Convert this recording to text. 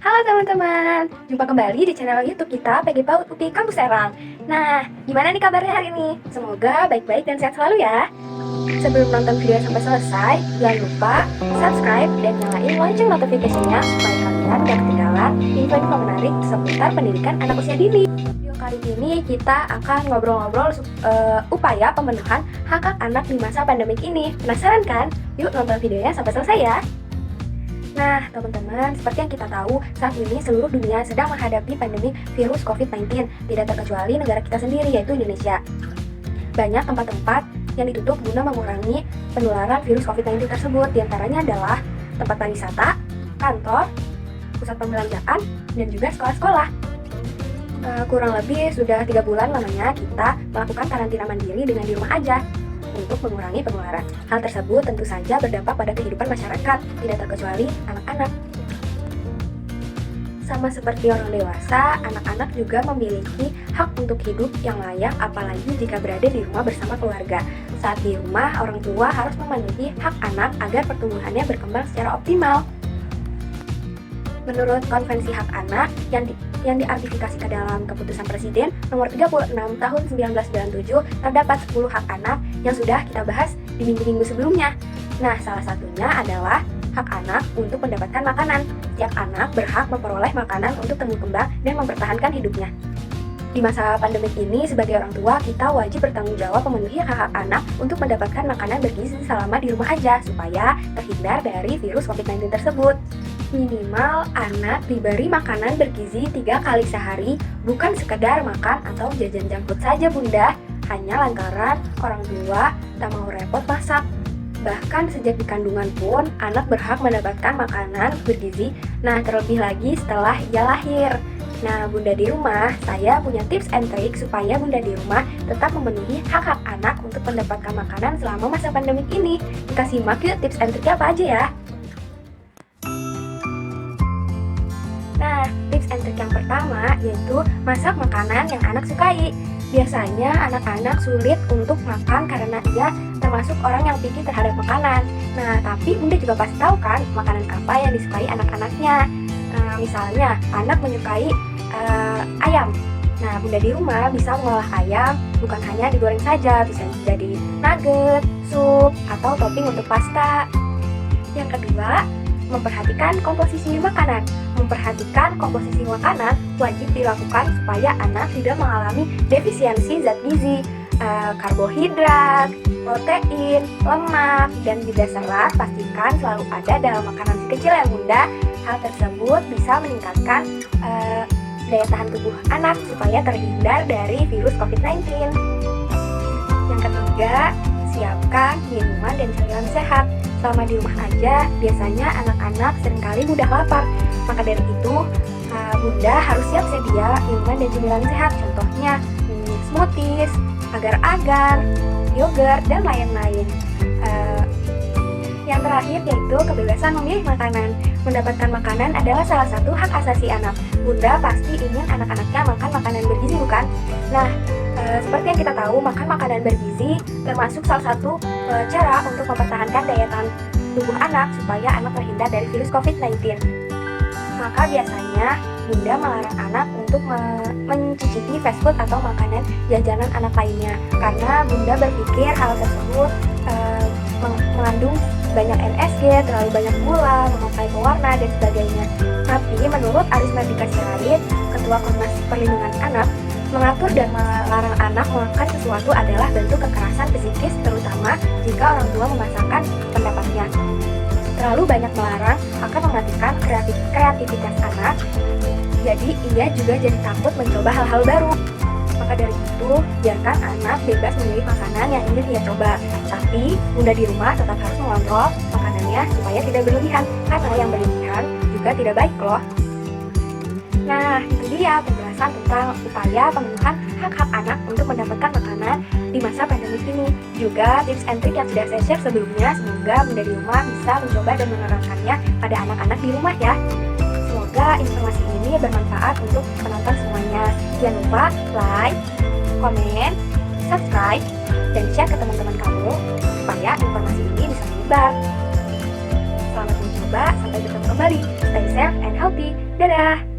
Halo teman-teman, jumpa kembali di channel YouTube kita PG PAUD UPI Kampus Serang. Nah, gimana nih kabarnya hari ini? Semoga baik-baik dan sehat selalu ya. Sebelum nonton video sampai selesai, jangan lupa subscribe dan nyalain lonceng notification-nya supaya kalian gak ketinggalan info-info menarik seputar pendidikan anak usia dini. Video kali ini kita akan ngobrol-ngobrol upaya pemenuhan hak-hak anak di masa pandemik ini. Penasaran kan? Yuk nonton videonya sampai selesai ya. Nah, teman-teman, seperti yang kita tahu, saat ini seluruh dunia sedang menghadapi pandemi virus COVID-19, tidak terkecuali negara kita sendiri, yaitu Indonesia. Banyak tempat-tempat yang ditutup guna mengurangi penularan virus COVID-19 tersebut, diantaranya adalah tempat pariwisata, kantor, pusat perbelanjaan, dan juga sekolah-sekolah. Kurang lebih sudah 3 bulan lamanya kita melakukan karantina mandiri dengan di rumah aja untuk mengurangi penularan. Hal tersebut tentu saja berdampak pada kehidupan masyarakat, tidak terkecuali anak-anak. Sama seperti orang dewasa, anak-anak juga memiliki hak untuk hidup yang layak, apalagi jika berada di rumah bersama keluarga. Saat di rumah, orang tua harus memenuhi hak anak agar pertumbuhannya berkembang secara optimal. Menurut Konvensi Hak Anak yang diartifikasi ke dalam Keputusan Presiden nomor 36 tahun 1997, terdapat 10 hak anak yang sudah kita bahas di minggu-minggu sebelumnya. Nah, salah satunya adalah hak anak untuk mendapatkan makanan. Setiap anak berhak memperoleh makanan untuk tumbuh kembang dan mempertahankan hidupnya. Di masa pandemik ini, sebagai orang tua, kita wajib bertanggung jawab memenuhi hak-hak anak untuk mendapatkan makanan bergizi selama di rumah aja, supaya terhindar dari virus COVID-19 tersebut. Minimal anak diberi makanan bergizi 3 kali sehari, bukan sekedar makan atau jajan junk food saja bunda, hanya lantaran orang tua tak mau repot masak. Bahkan sejak di kandungan pun, anak berhak mendapatkan makanan bergizi, nah terlebih lagi setelah ia lahir. Nah, bunda di rumah, saya punya tips and trik supaya bunda di rumah tetap memenuhi hak-hak anak untuk mendapatkan makanan selama masa pandemik ini. Kita simak yuk tips and triknya apa aja ya. Nah, tips and trik yang pertama yaitu masak makanan yang anak sukai. Biasanya anak-anak sulit untuk makan karena ia termasuk orang yang picky terhadap makanan. Nah, tapi bunda juga pasti tahu kan makanan apa yang disukai anak-anaknya. Misalnya, anak menyukai ayam. Nah, bunda di rumah bisa mengolah ayam bukan hanya digoreng saja, bisa jadi nugget, sup, atau topping untuk pasta. Yang kedua, memperhatikan komposisi makanan. Memperhatikan komposisi makanan wajib dilakukan supaya anak tidak mengalami defisiensi zat gizi, karbohidrat, protein, lemak, dan juga serat pastikan selalu ada dalam makanan si kecil ya bunda. Hal tersebut bisa meningkatkan daya tahan tubuh anak supaya terhindar dari virus COVID-19. Yang ketiga, siapkan minuman dan camilan sehat. Selama di rumah aja, biasanya anak-anak seringkali mudah lapar. Maka dari itu, bunda harus siap sedia minuman dan camilan sehat. Contohnya, smoothies, agar-agar, yogurt, dan lain-lain. Yang terakhir yaitu kebebasan memilih makanan. Mendapatkan makanan adalah salah satu hak asasi anak. Bunda pasti ingin anak-anaknya makan makanan bergizi, bukan? Nah, seperti yang kita tahu, makan makanan bergizi termasuk salah satu cara untuk mempertahankan daya tahan tubuh anak supaya anak terhindar dari virus COVID-19. Maka biasanya bunda melarang anak untuk mencicipi fast food atau makanan jajanan anak lainnya, karena bunda berpikir hal tersebut mengandung banyak NSG, terlalu banyak gula, memakai pewarna, dan sebagainya. Tapi menurut Aris Mardika Sirait, Ketua Komnas Perlindungan Anak, mengatur dan melarang anak melakukan sesuatu adalah bentuk kekerasan psikis, terutama jika orang tua memaksakan pendapatnya. Terlalu banyak melarang akan mematikan kreativitas anak, jadi ia juga jadi takut mencoba hal-hal baru. Maka dari itu, biarkan anak bebas memilih makanan yang ingin ia coba. Tapi, bunda di rumah tetap harus mengontrol makanannya supaya tidak berlebihan, karena yang berlebihan juga tidak baik loh. Nah, itu dia penjelasan tentang upaya pemenuhan hak-hak anak untuk mendapatkan makanan di masa pandemi ini. Juga tips and trik yang sudah saya share sebelumnya, semoga bunda di rumah bisa mencoba dan menerapkannya pada anak-anak di rumah ya. Semoga informasi ini bermanfaat untuk penonton semuanya. Jangan lupa like, komen, subscribe, dan share ke teman-teman kamu supaya informasi ini bisa menyebar. Selamat mencoba, sampai bertemu kembali. Stay safe and healthy. healthy. Dadah!